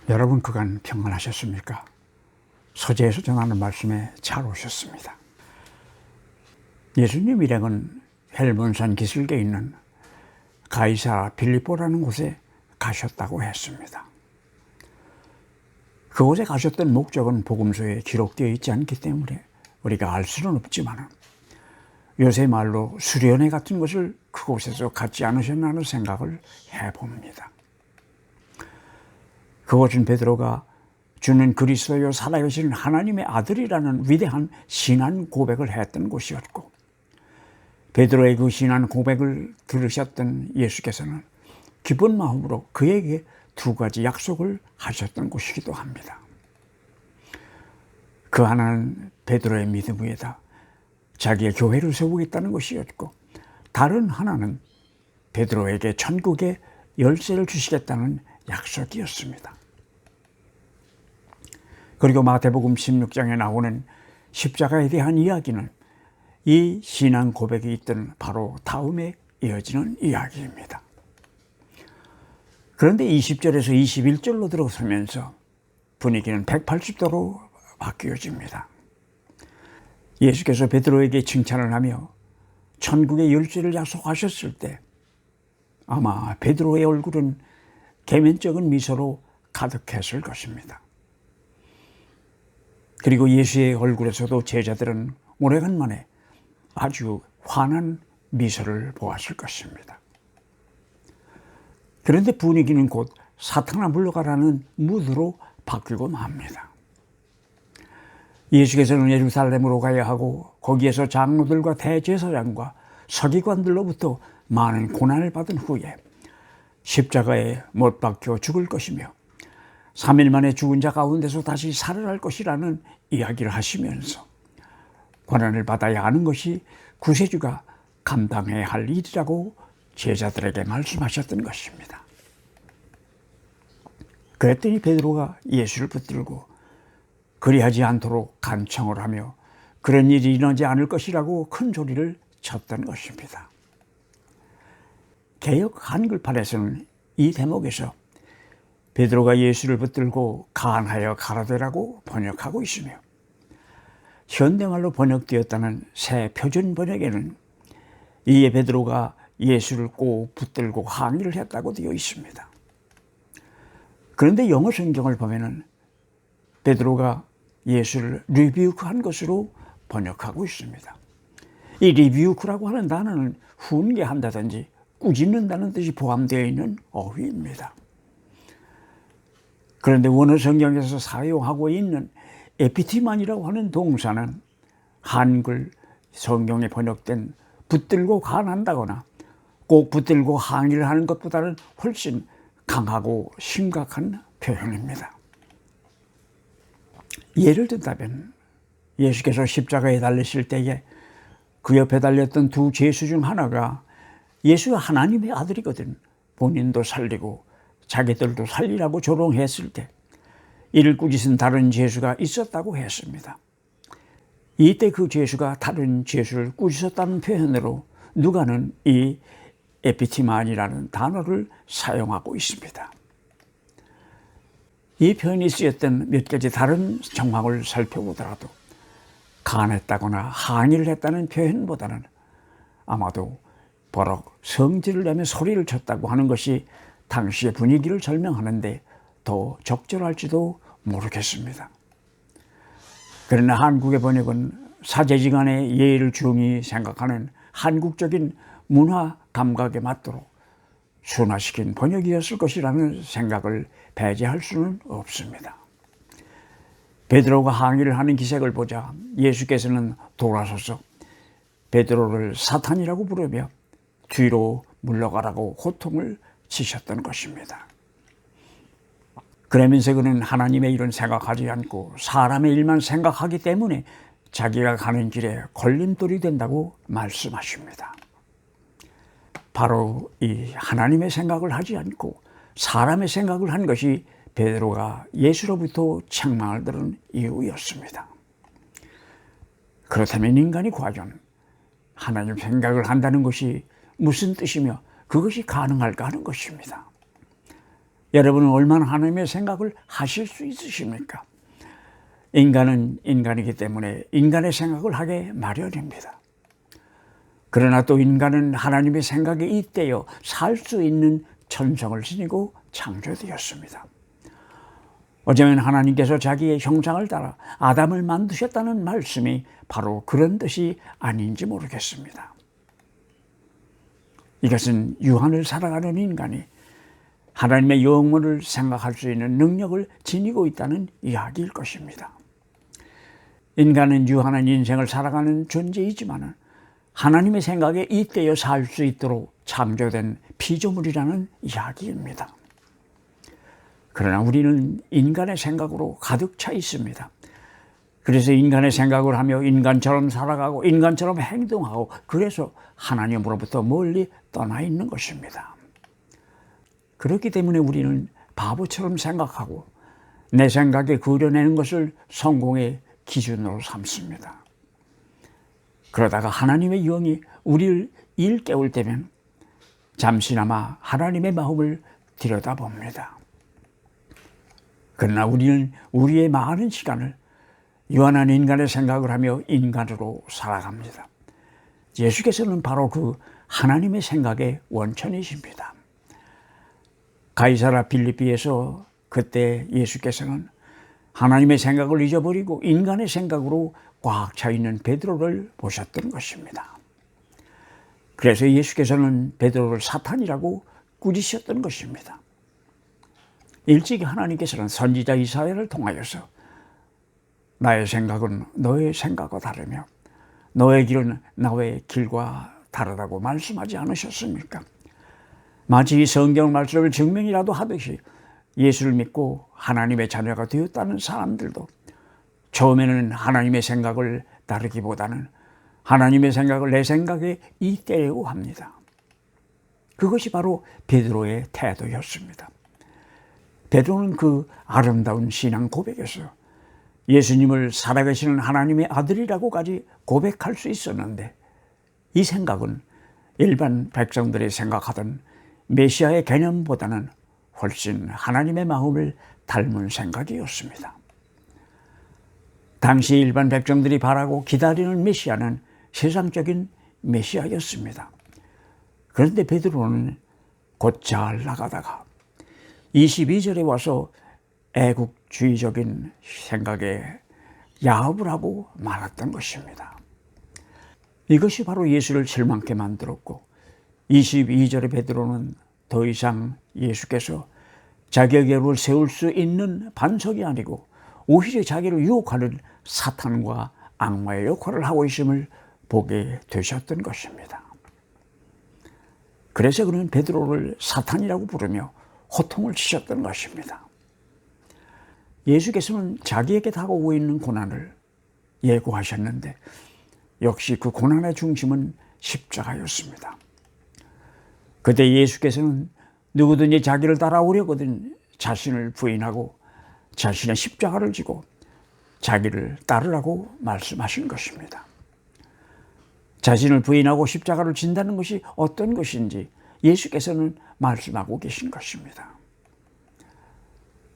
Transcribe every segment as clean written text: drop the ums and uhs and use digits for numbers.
여러분 그간 평안하셨습니까? 서재에서 전하는 말씀에 잘 오셨습니다. 예수님 일행은 헬몬산 기슭에 있는 가이사라 빌립보라는 곳에 가셨다고 했습니다. 그곳에 가셨던 목적은 복음서에 기록되어 있지 않기 때문에 우리가 알 수는 없지만 요새 말로 수련회 같은 것을 그곳에서 갖지 않으셨나 하는 생각을 해봅니다. 그것은 베드로가 주는 그리스도요 살아계신 하나님의 아들이라는 위대한 신앙 고백을 했던 곳이었고, 베드로의 그 신앙 고백을 들으셨던 예수께서는 기쁜 마음으로 그에게 두 가지 약속을 하셨던 곳이기도 합니다. 그 하나는 베드로의 믿음 위에다 자기의 교회를 세우겠다는 것이었고, 다른 하나는 베드로에게 천국의 열쇠를 주시겠다는 약속이었습니다. 그리고 마태복음 16장에 나오는 십자가에 대한 이야기는 이 신앙 고백이 있던 바로 다음에 이어지는 이야기입니다. 그런데 20절에서 21절로 들어서면서 분위기는 180도로 바뀌어집니다. 예수께서 베드로에게 칭찬을 하며 천국의 열쇠를 약속하셨을 때 아마 베드로의 얼굴은 계면적인 미소로 가득했을 것입니다. 그리고 예수의 얼굴에서도 제자들은 오래간만에 아주 환한 미소를 보았을 것입니다. 그런데 분위기는 곧 사탄아 물러가라는 무드로 바뀌고 맙니다. 예수께서는 예루살렘으로 가야 하고 거기에서 장로들과 대제사장과 서기관들로부터 많은 고난을 받은 후에 십자가에 못 박혀 죽을 것이며 3일 만에 죽은 자 가운데서 다시 살아날 것이라는 이야기를 하시면서 고난을 받아야 하는 것이 구세주가 감당해야 할 일이라고 제자들에게 말씀하셨던 것입니다. 그랬더니 베드로가 예수를 붙들고 그리하지 않도록 간청을 하며 그런 일이 일어나지 않을 것이라고 큰 소리를 쳤던 것입니다. 개역 한글판에서는 이 대목에서 베드로가 예수를 붙들고 간하여 가라되라고 번역하고 있으며, 현대말로 번역되었다는 새 표준 번역에는 이에 베드로가 예수를 꼭 붙들고 항의를 했다고 되어 있습니다. 그런데 영어 성경을 보면은 베드로가 예수를 리뷰크한 것으로 번역하고 있습니다. 이 리뷰크라고 하는 단어는 훈계한다든지 꾸짖는다는 뜻이 포함되어 있는 어휘입니다. 그런데 원어 성경에서 사용하고 있는 에피티만이라고 하는 동사는 한글 성경에 번역된 붙들고 간한다거나 꼭 붙들고 항의를 하는 것보다는 훨씬 강하고 심각한 표현입니다. 예를 든다면 예수께서 십자가에 달리실 때에 그 옆에 달렸던 두 죄수 중 하나가 예수가 하나님의 아들이거든 본인도 살리고 자기들도 살리라고 조롱했을 때 이를 꾸짖은 다른 죄수가 있었다고 했습니다. 이때 그 죄수가 다른 죄수를 꾸짖었다는 표현으로 누가는 이 에피티만이라는 단어를 사용하고 있습니다. 이 표현이 쓰였던 몇 가지 다른 정황을 살펴보더라도 간했다거나 항의를 했다는 표현보다는 아마도 버럭 성질을 내며 소리를 쳤다고 하는 것이 당시의 분위기를 설명하는데 더 적절할지도 모르겠습니다. 그러나 한국의 번역은 사제지간의 예의를 중히 생각하는 한국적인 문화 감각에 맞도록 순화시킨 번역이었을 것이라는 생각을 배제할 수는 없습니다. 베드로가 항의를 하는 기색을 보자 예수께서는 돌아서서 베드로를 사탄이라고 부르며 뒤로 물러가라고 호통을 치셨던 것입니다. 그러면서 그는 하나님의 일은 생각하지 않고 사람의 일만 생각하기 때문에 자기가 가는 길에 걸림돌이 된다고 말씀하십니다. 바로 이 하나님의 생각을 하지 않고 사람의 생각을 한 것이 베드로가 예수로부터 책망을 들은 이유였습니다. 그렇다면 인간이 과연 하나님 생각을 한다는 것이 무슨 뜻이며 그것이 가능할까 하는 것입니다. 여러분은 얼마나 하나님의 생각을 하실 수 있으십니까? 인간은 인간이기 때문에 인간의 생각을 하게 마련입니다. 그러나 또 인간은 하나님의 생각에 잇대어 살 수 있는 천성을 지니고 창조되었습니다. 어쩌면 하나님께서 자기의 형상을 따라 아담을 만드셨다는 말씀이 바로 그런 뜻이 아닌지 모르겠습니다. 이것은 유한을 살아가는 인간이 하나님의 영원을 생각할 수 있는 능력을 지니고 있다는 이야기일 것입니다. 인간은 유한한 인생을 살아가는 존재이지만 하나님의 생각에 잇대어 살 수 있도록 창조된 피조물이라는 이야기입니다. 그러나 우리는 인간의 생각으로 가득 차 있습니다. 그래서 인간의 생각을 하며 인간처럼 살아가고 인간처럼 행동하고 그래서 하나님으로부터 멀리 떠나 있는 것입니다. 그렇기 때문에 우리는 바보처럼 생각하고 내 생각에 그려내는 것을 성공의 기준으로 삼습니다. 그러다가 하나님의 영이 우리를 일깨울 때면 잠시나마 하나님의 마음을 들여다봅니다. 그러나 우리는 우리의 많은 시간을 유한한 인간의 생각을 하며 인간으로 살아갑니다. 예수께서는 바로 그 하나님의 생각의 원천이십니다. 가이사랴 빌립비에서 그때 예수께서는 하나님의 생각을 잊어버리고 인간의 생각으로 꽉 차 있는 베드로를 보셨던 것입니다. 그래서 예수께서는 베드로를 사탄이라고 꾸짖으셨던 것입니다. 일찍이 하나님께서는 선지자 이사야를 통하여서 나의 생각은 너의 생각과 다르며 너의 길은 나의 길과 다르다고 말씀하지 않으셨습니까? 마치 이 성경 말씀을 증명이라도 하듯이 예수를 믿고 하나님의 자녀가 되었다는 사람들도 처음에는 하나님의 생각을 따르기보다는 하나님의 생각을 내 생각에 잇대려고 합니다. 그것이 바로 베드로의 태도였습니다. 베드로는 그 아름다운 신앙 고백에서 예수님을 살아계시는 하나님의 아들이라고까지 고백할 수 있었는데 이 생각은 일반 백성들이 생각하던 메시아의 개념보다는 훨씬 하나님의 마음을 닮은 생각이었습니다. 당시 일반 백성들이 바라고 기다리는 메시아는 세상적인 메시아였습니다. 그런데 베드로는 곧잘 나가다가 22절에 와서 애국주의적인 생각에 야합을 하고 말았던 것입니다. 이것이 바로 예수를 실망케 만들었고 22절의 베드로는 더 이상 예수께서 자격을 세울 수 있는 반석이 아니고 오히려 자기를 유혹하는 사탄과 악마의 역할을 하고 있음을 보게 되셨던 것입니다. 그래서 그는 베드로를 사탄이라고 부르며 호통을 치셨던 것입니다. 예수께서는 자기에게 다가오고 있는 고난을 예고하셨는데 역시 그 고난의 중심은 십자가였습니다. 그때 예수께서는 누구든지 자기를 따라오려거든 자신을 부인하고 자신의 십자가를 지고 자기를 따르라고 말씀하신 것입니다. 자신을 부인하고 십자가를 진다는 것이 어떤 것인지 예수께서는 말씀하고 계신 것입니다.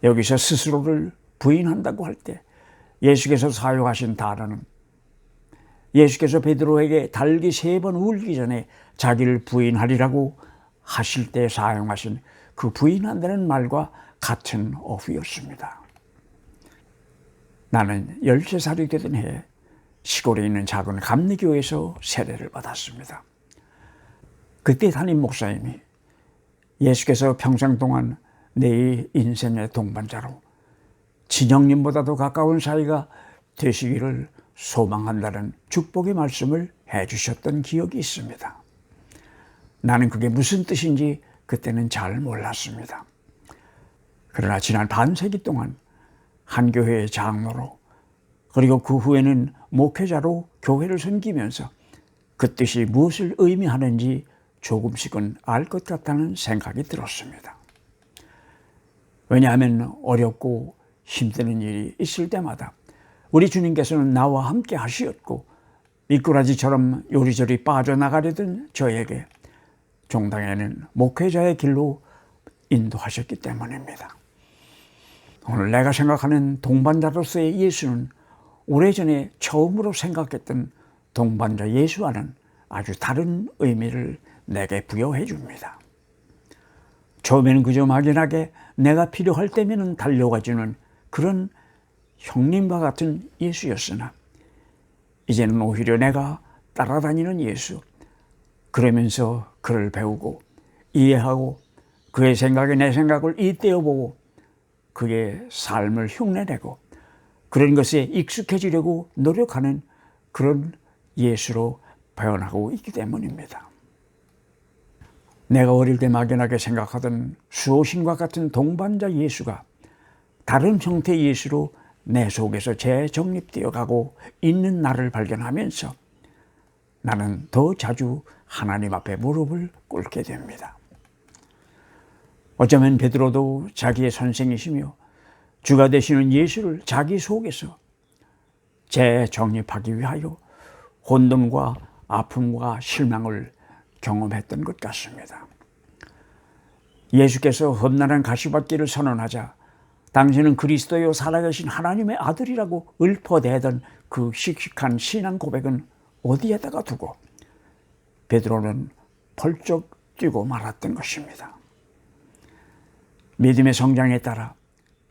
여기서 스스로를 부인한다고 할 때 예수께서 사용하신 단어는 예수께서 베드로에게 달기 3번 울기 전에 자기를 부인하리라고 하실 때 사용하신 그 부인한다는 말과 같은 어휘였습니다. 나는 13살이 되던 해에 시골에 있는 작은 감리교에서 세례를 받았습니다. 그때 담임 목사님이 예수께서 평생 동안 내 인생의 동반자로 진영님보다도 가까운 사이가 되시기를 소망한다는 축복의 말씀을 해주셨던 기억이 있습니다. 나는 그게 무슨 뜻인지 그때는 잘 몰랐습니다. 그러나 지난 반세기 동안 한 교회의 장로로 그리고 그 후에는 목회자로 교회를 섬기면서 그 뜻이 무엇을 의미하는지 조금씩은 알 것 같다는 생각이 들었습니다. 왜냐하면 어렵고 힘드는 일이 있을 때마다 우리 주님께서는 나와 함께 하시었고 미꾸라지처럼 요리조리 빠져나가려던 저에게 종당에는 목회자의 길로 인도하셨기 때문입니다. 오늘 내가 생각하는 동반자로서의 예수는 오래전에 처음으로 생각했던 동반자 예수와는 아주 다른 의미를 내게 부여해 줍니다. 처음에는 그저 막연하게 내가 필요할 때면은 달려가주는 그런 형님과 같은 예수였으나 이제는 오히려 내가 따라다니는 예수, 그러면서 그를 배우고 이해하고 그의 생각에 내 생각을 잇대어보고 그의 삶을 흉내내고 그런 것에 익숙해지려고 노력하는 그런 예수로 변하고 있기 때문입니다. 내가 어릴 때 막연하게 생각하던 수호신과 같은 동반자 예수가 다른 형태의 예수로 내 속에서 재정립되어 가고 있는 나를 발견하면서 나는 더 자주 하나님 앞에 무릎을 꿇게 됩니다. 어쩌면 베드로도 자기의 선생이시며 주가 되시는 예수를 자기 속에서 재정립하기 위하여 혼돈과 아픔과 실망을 경험했던 것 같습니다. 예수께서 험난한 가시밭길을 선언하자 당신은 그리스도요 살아계신 하나님의 아들이라고 읊어대던 그 씩씩한 신앙 고백은 어디에다가 두고 베드로는 펄쩍 뛰고 말았던 것입니다. 믿음의 성장에 따라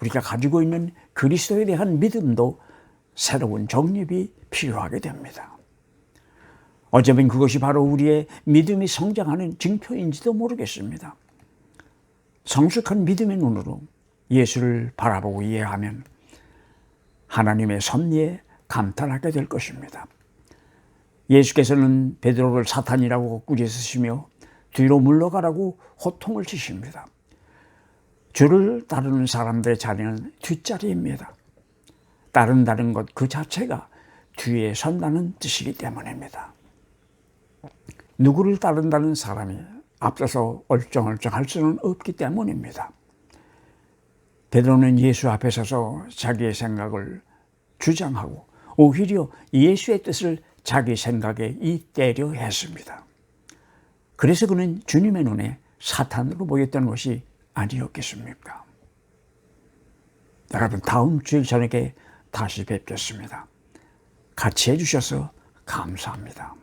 우리가 가지고 있는 그리스도에 대한 믿음도 새로운 정립이 필요하게 됩니다. 어쩌면 그것이 바로 우리의 믿음이 성장하는 징표인지도 모르겠습니다. 성숙한 믿음의 눈으로 예수를 바라보고 이해하면 하나님의 섭리에 감탄하게 될 것입니다. 예수께서는 베드로를 사탄이라고 꾸짖으시며 뒤로 물러가라고 호통을 치십니다. 주를 따르는 사람들의 자리는 뒷자리입니다. 따른다는 것 그 자체가 뒤에 선다는 뜻이기 때문입니다. 누구를 따른다는 사람이 앞서서 얼쩡얼쩡할 수는 없기 때문입니다. 베드로는 예수 앞에 서서 자기의 생각을 주장하고 오히려 예수의 뜻을 자기 생각에 잇대려 했습니다. 그래서 그는 주님의 눈에 사탄으로 보였던 것이 아니었겠습니까? 여러분, 다음 주일 저녁에 다시 뵙겠습니다. 같이 해주셔서 감사합니다.